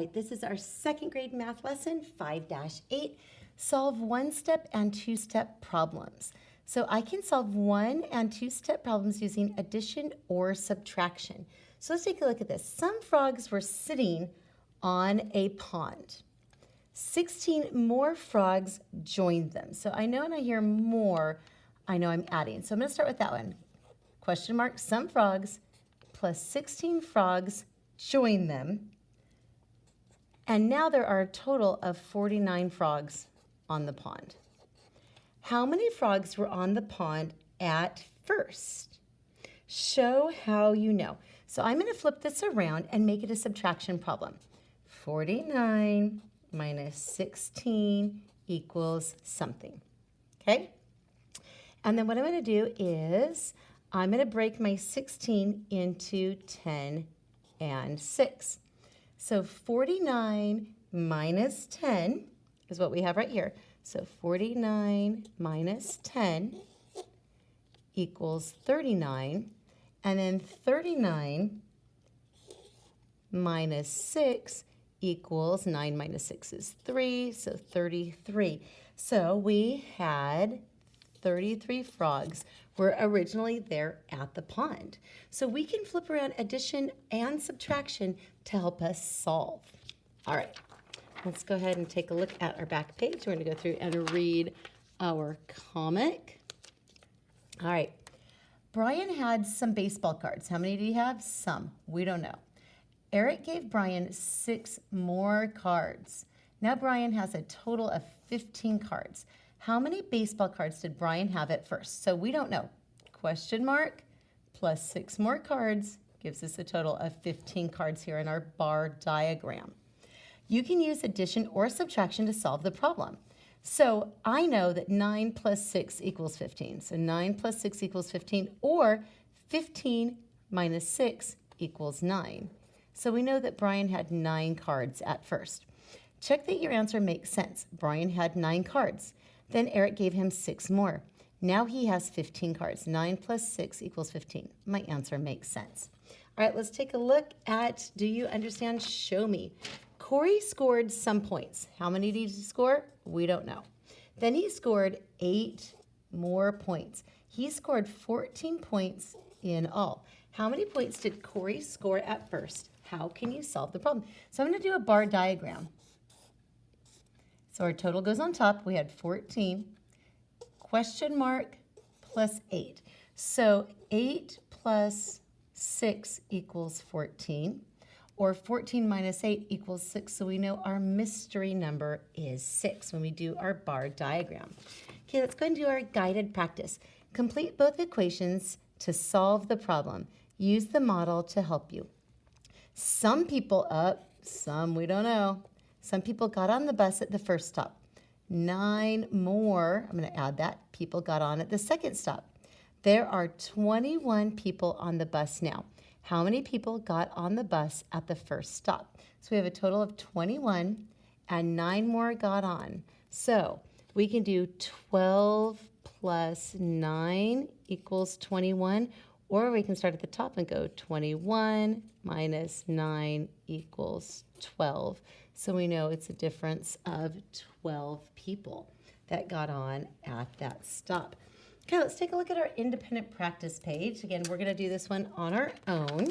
right, this is our second grade math lesson, 5-8. Solve one-step and two-step problems. So I can solve one and two-step problems using addition or subtraction. So let's take a look at this. Some frogs were sitting on a pond. 16 more frogs joined them. So I know when I hear more, I know I'm adding. So I'm going to start with that one. Question mark, some frogs plus 16 frogs join them. And now there are a total of 49 frogs on the pond. How many frogs were on the pond at first? Show how you know. So I'm going to flip this around and make it a subtraction problem. 49 minus 16 equals something. Okay? And then what I'm going to do is I'm going to break my 16 into 10 and 6. So 49 minus 10 is what we have right here. So 49 minus 10 equals 39. And then 39 minus 6 equals 9 minus 6 is 3, so 33. So we had 33 frogs were originally there at the pond. So we can flip around addition and subtraction to help us solve. All right, let's go ahead and take a look at our back page. We're going to go through and read our comic. All right, Brian had some baseball cards. How many did he have? Some. We don't know. Eric gave Brian 6 more cards. Now Brian has a total of 15 cards. How many baseball cards did Brian have at first? So we don't know. Question mark plus 6 more cards gives us a total of 15 cards here in our bar diagram. You can use addition or subtraction to solve the problem. So I know that 9 plus 6 equals 15. So 9 plus 6 equals 15, or 15 minus 6 equals 9. So we know that Brian had 9 cards at first. Check that your answer makes sense. Brian had 9 cards. Then Eric gave him 6 more. Now he has 15 cards. 9 plus 6 equals 15. My answer makes sense. All right, let's take a look at, do you understand? Show me. Corey scored some points. How many did he score? We don't know. Then he scored 8 more points. He scored 14 points in all. How many points did Corey score at first? How can you solve the problem? So I'm going to do a bar diagram. So our total goes on top. We had 14, question mark, plus 8. So 8 plus 6 equals 14, or 14 minus 8 equals 6. So we know our mystery number is 6 when we do our bar diagram. Okay, let's go and do our guided practice. Complete both equations to solve the problem. Use the model to help you. Some people some we don't know. Some people got on the bus at the first stop. 9 more, I'm going to add that, people got on at the second stop. There are 21 people on the bus now. How many people got on the bus at the first stop? So we have a total of 21, and 9 more got on. So we can do 12 plus 9 equals 21, or we can start at the top and go 21 minus 9 equals 12. So we know it's a difference of 12 people that got on at that stop. Okay, let's take a look at our independent practice page. Again, we're going to do this one on our own.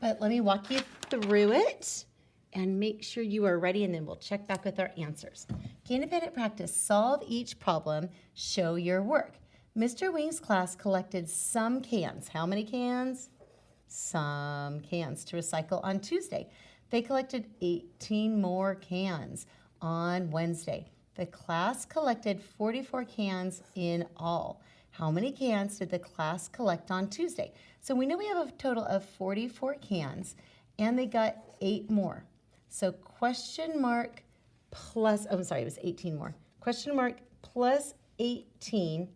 But let me walk you through it and make sure you are ready, and then we'll check back with our answers. Okay, independent practice. Solve each problem. Show your work. Mr. Wing's class collected some cans. How many cans? Some cans to recycle on Tuesday. They collected 18 more cans on Wednesday. The class collected 44 cans in all. How many cans did the class collect on Tuesday? So we know we have a total of 44 cans, and they got 8 more. So question mark plus, oh, I'm sorry, it was 18 more. Question mark plus 18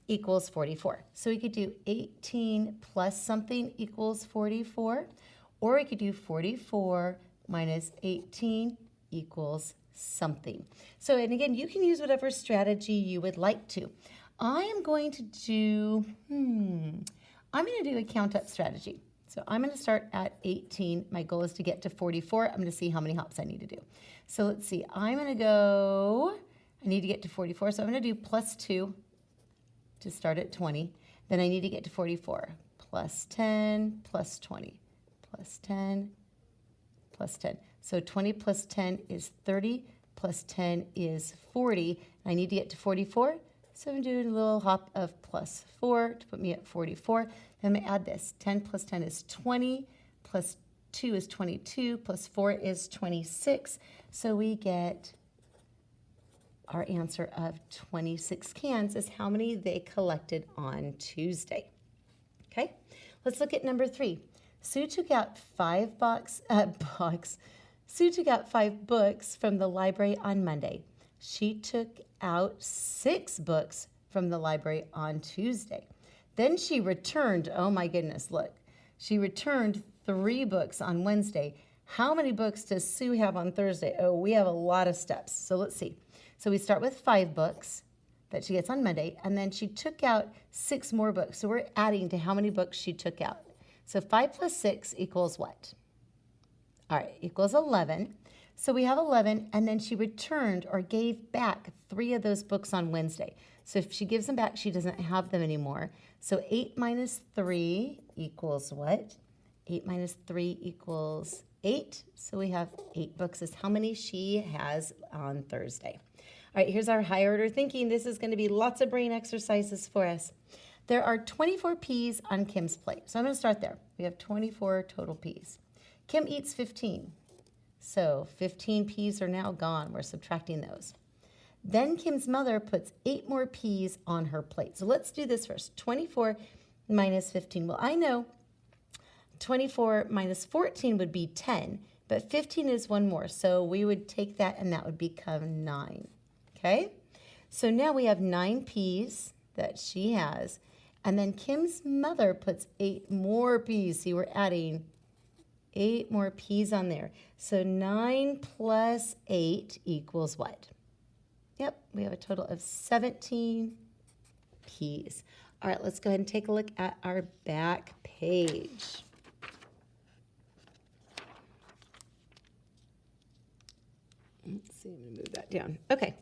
equals 44. So we could do 18 plus something equals 44, or we could do 44 minus 18 equals something. So, and again, you can use whatever strategy you would like to. I am going to do, I'm going to do a count up strategy. So I'm going to start at 18. My goal is to get to 44. I'm going to see how many hops I need to do. So let's see. I'm going to go, I need to get to 44. So I'm going to do plus 2 to start at 20. Then I need to get to 44. Plus 10, plus 20, plus 10, plus 10. So 20 plus 10 is 30, plus 10 is 40. I need to get to 44. So I'm doing a little hop of plus 4 to put me at 44. Then I'm going to add this. 10 plus 10 is 20, plus 2 is 22, plus 4 is 26. So we get our answer of 26 cans is how many they collected on Tuesday. Okay, let's look at number 3. Sue took out 5 Sue took out 5 books from the library on Monday. She took out 6 books from the library on Tuesday. Then she returned, oh my goodness, look. She returned 3 books on Wednesday. How many books does Sue have on Thursday? Oh, we have a lot of steps. So let's see. So we start with 5 books that she gets on Monday, and then she took out 6 more books. So we're adding to how many books she took out. So 5 plus 6 equals what? All right, equals 11. So we have 11, and then she returned or gave back 3 of those books on Wednesday. So if she gives them back, she doesn't have them anymore. So 8 minus 3 equals what? 8 minus 3 equals 8. So we have 8 books is how many she has on Thursday. All right, here's our higher order thinking. This is going to be lots of brain exercises for us. There are 24 peas on Kim's plate. So I'm going to start there. We have 24 total peas. Kim eats 15. So 15 peas are now gone. We're subtracting those. Then Kim's mother puts 8 more peas on her plate. So let's do this first. 24 minus 15. Well, I know 24 minus 14 would be 10, but 15 is one more. So we would take that and that would become 9. Okay? So now we have 9 peas that she has. And then Kim's mother puts 8 more peas. See, we're adding 8 more peas on there. So 9 plus 8 equals what? Yep, we have a total of 17 peas. All right, let's go ahead and take a look at our back page. Let's see, I'm going to move that down. Okay.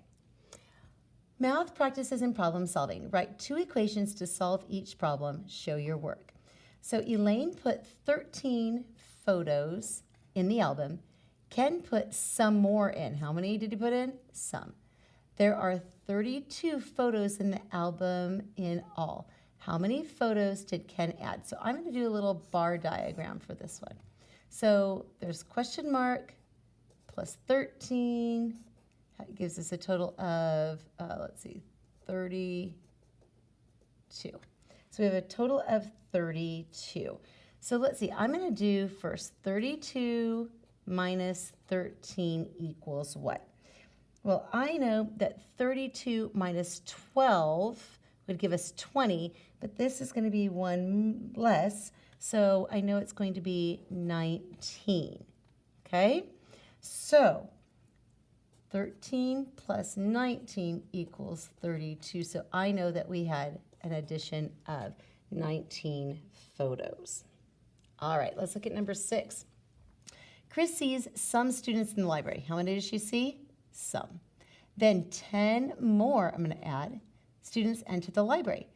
Math practices and problem solving. Write 2 equations to solve each problem. Show your work. So Elaine put 13 photos in the album. Ken put some more in. How many did he put in? Some. There are 32 photos in the album in all. How many photos did Ken add? So I'm going to do a little bar diagram for this one. So there's question mark plus 13. That gives us a total of, 32. So we have a total of 32. So let's see, I'm going to do first 32 minus 13 equals what? Well, I know that 32 minus 12 would give us 20, but this is going to be one less, so I know it's going to be 19. Okay? So 13 plus 19 equals 32. So I know that we had an addition of 19 photos. All right, let's look at number 6. Chris sees some students in the library. How many does she see? Some. Then 10 more, I'm going to add, students enter the library.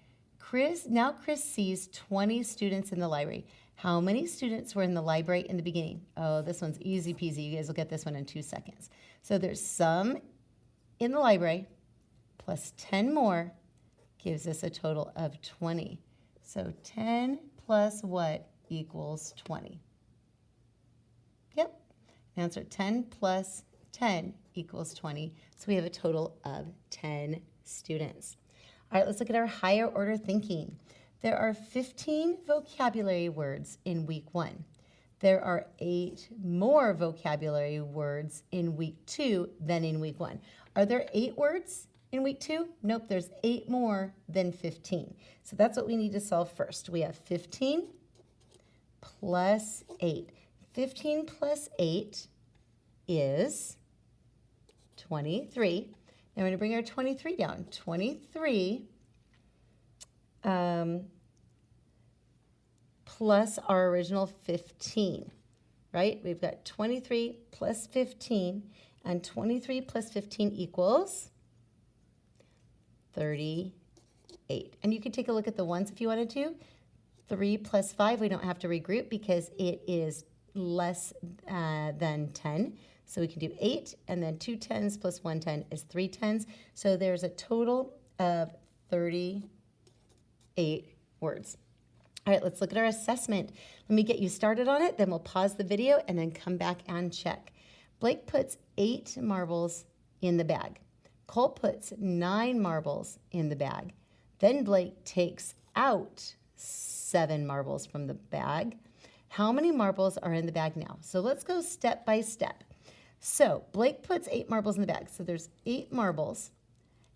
Now Chris sees 20 students in the library. How many students were in the library in the beginning? Oh, this one's easy peasy. You guys will get this one in 2 seconds. So there's some in the library plus 10 more gives us a total of 20. So 10 plus what equals 20? Yep. Answer 10 plus 10 equals 20. So we have a total of 10 students. All right, let's look at our higher order thinking. There are 15 vocabulary words in week 1. There are 8 more vocabulary words in week 2 than in week 1. Are there 8 words in week 2? Nope, there's 8 more than 15. So that's what we need to solve first. We have 15 plus 8. 15 plus 8 is 23. Now we're going to bring our 23 down. 23 plus our original 15, right? We've got 23 plus 15, and 23 plus 15 equals 38. And you can take a look at the ones if you wanted to. 3 plus 5, we don't have to regroup because it is less than 10. So we can do 8, and then 2 10s plus 1 10 is 3 10s. So there's a total of 38 words. All right, let's look at our assessment. Let me get you started on it, then we'll pause the video and then come back and check. Blake puts 8 marbles in the bag. Cole puts 9 marbles in the bag. Then Blake takes out 7 marbles from the bag. How many marbles are in the bag now? So let's go step by step. So Blake puts 8 marbles in the bag. So there's 8 marbles.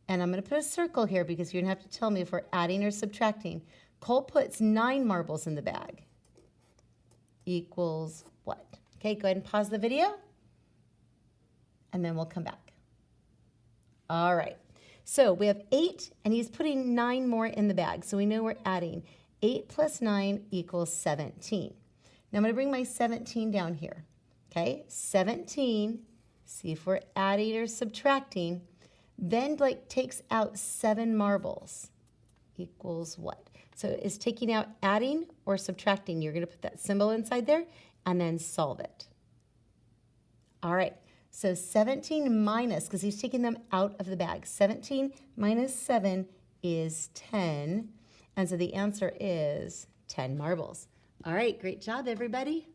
And I'm going to put a circle here because you're going to have to tell me if we're adding or subtracting. Cole puts 9 marbles in the bag. Equals what? Okay, go ahead and pause the video. And then we'll come back. All right. So we have 8, and he's putting 9 more in the bag. So we know we're adding. 8 plus 9 equals 17. Now I'm going to bring my 17 down here. Okay, 17. See if we're adding or subtracting. Then Blake takes out 7 marbles. Equals what? So is taking out adding or subtracting? You're going to put that symbol inside there and then solve it. All right. So 17 minus, because he's taking them out of the bag. 17 minus 7 is 10. And so the answer is 10 marbles. All right, great job, everybody.